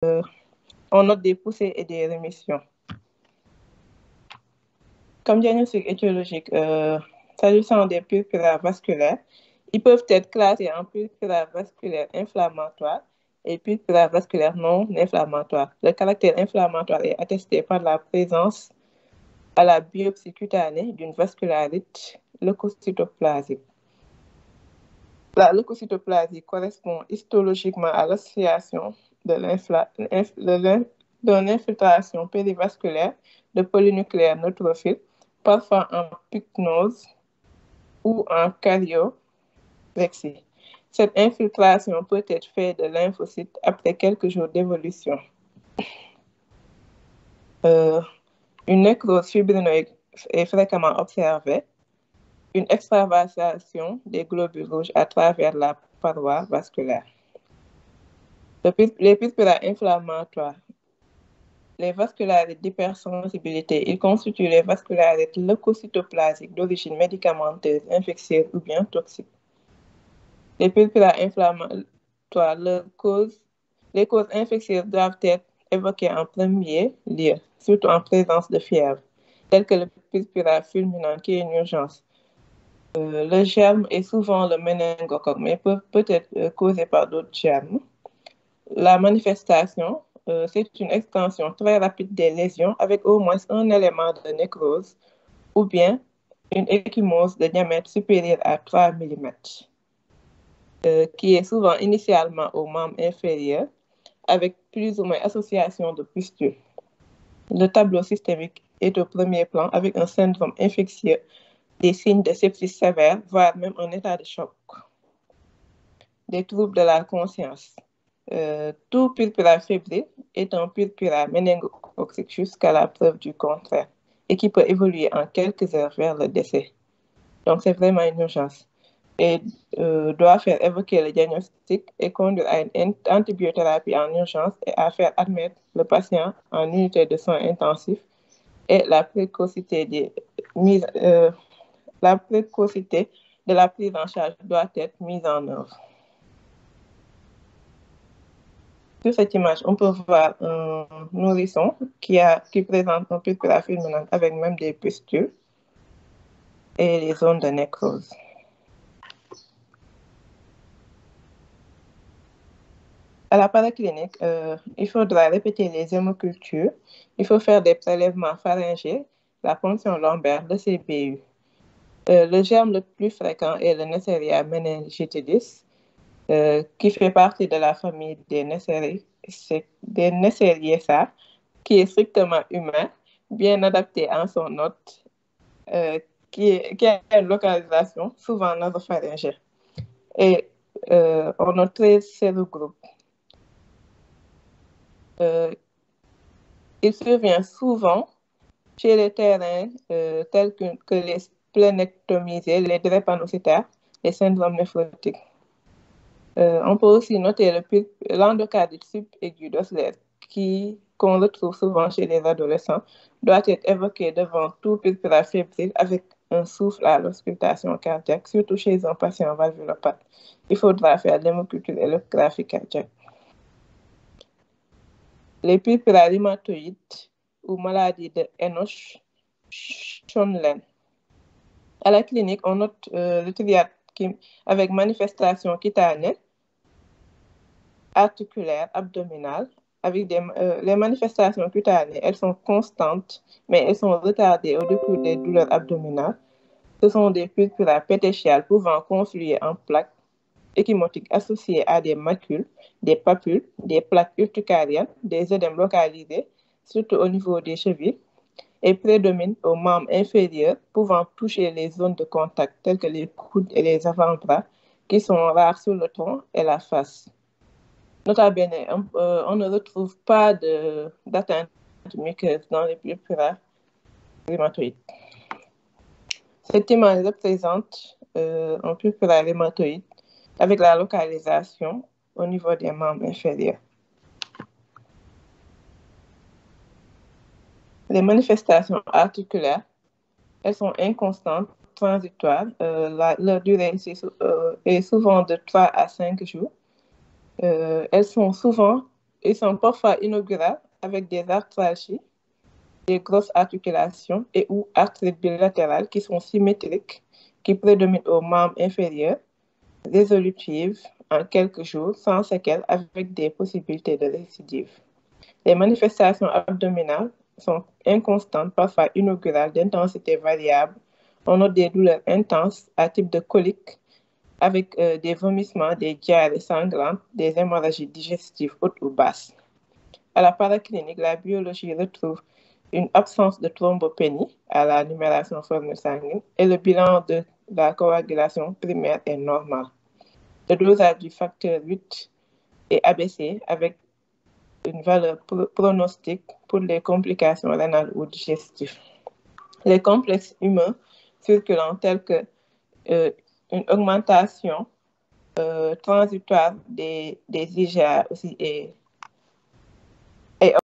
on note des poussées et des rémissions. Comme diagnostic étiologique, s'agissant des purpures vasculaires, ils peuvent être classés en purpures vasculaires inflammatoires et purpures vasculaires non inflammatoires. Le caractère inflammatoire est attesté par la présence à la biopsie cutanée d'une vascularite leucocytoplasique. La leucocytoplasie correspond histologiquement à l'association d'une infiltration périvasculaire de polynucléaires neutrophiles, parfois en pycnose ou en karyopexie. Cette infiltration peut être faite de lymphocytes après quelques jours d'évolution. Une nécrose fibrinoïde est fréquemment observée. Une extravasation des globules rouges à travers la paroi vasculaire. Les purpures inflammatoires. Les vascularites d'hypersensibilité, ils constituent les vascularites leucocytoplasiques d'origine médicamenteuse, infectieuse ou bien toxique. Les purpures inflammatoires, les causes infectieuses doivent être évoquées en premier lieu, surtout en présence de fièvre, telles que le purpura fulminant qui est une urgence. Le germe est souvent le méningocoque, mais peut être causé par d'autres germes. La manifestation, c'est une extension très rapide des lésions avec au moins un élément de nécrose ou bien une échymose de diamètre supérieur à 3 mm, qui est souvent initialement au membre inférieur avec plus ou moins association de pustules. Le tableau systémique est au premier plan avec un syndrome infectieux, des signes de sepsis sévère, voire même un état de choc. Des troubles de la conscience. Tout purpura fébrile est un purpura méningocoque jusqu'à la preuve du contraire et qui peut évoluer en quelques heures vers le décès. Donc, c'est vraiment une urgence. Et doit faire évoquer le diagnostic et conduire à une antibiothérapie en urgence et à faire admettre le patient en unité de soins intensifs et la précocité de la prise en charge doit être mise en œuvre. Sur cette image, on peut voir un nourrisson qui présente un purpura fulminant avec même des pustules et les zones de nécrose. À la paraclinique, il faudra répéter les hémocultures, il faut faire des prélèvements pharyngés, la ponction lombaire, le CBU. Le germe le plus fréquent est le Neisseria meningitidis, qui fait partie de la famille des Neisseriacea, qui est strictement humain, bien adapté en son hôte, qui a une localisation souvent nasopharyngée. Et on a 13 sérogroupes. Il survient souvent chez les terrains tels que les splénectomisés, les drépanocytaires, les syndromes néphrotiques. On peut aussi noter l'endocardite subaiguë d'Osler qu'on retrouve souvent chez les adolescents, doit être évoqué devant tout purpura fébrile avec un souffle à l'auscultation cardiaque, surtout chez un patient valvulopathe. Il faudra faire l'hémoculture et l'échographie cardiaque. Les purpura rhumatoïdes ou maladies de Enoch-Schönlein. À la clinique, on note le triade avec manifestation cutanée, articulaire, abdominale. Avec les manifestations cutanées, elles sont constantes, mais elles sont retardées au décours des douleurs abdominales. Ce sont des purpura pétéchiales pouvant confluer en plaques échymotiques associées à des macules, des papules, des plaques urticariennes, des œdèmes localisés, surtout au niveau des chevilles, et prédominent aux membres inférieurs, pouvant toucher les zones de contact telles que les coudes et les avant-bras, qui sont rares sur le tronc et la face. Nota bene, on ne retrouve pas d'atteinte muqueuse dans les purpura rhumatoïdes. Cette image représente un purpura rhumatoïde avec la localisation au niveau des membres inférieurs. Les manifestations articulaires, elles sont inconstantes, transitoires. Leur durée est souvent de 3 à 5 jours. Elles sont souvent Ils sont parfois inaugurales avec des arthralgies, des grosses articulations et ou arthrites bilatérales qui sont symétriques, qui prédominent aux membres inférieurs, résolutives en quelques jours, sans séquelles, avec des possibilités de récidive. Les manifestations abdominales sont inconstantes, parfois inaugurales, d'intensité variable. On note des douleurs intenses à type de colique, avec des vomissements, des diarrhées sanglantes, des hémorragies digestives hautes ou basses. À la paraclinique, la biologie retrouve une absence de thrombopénie à la numération formule sanguine et le bilan de la coagulation primaire est normal. Le dosage du facteur 8 est abaissé avec une valeur pronostique pour les complications rénales ou digestives. Les complexes humains circulants tels que une augmentation transitoire des IgA aussi est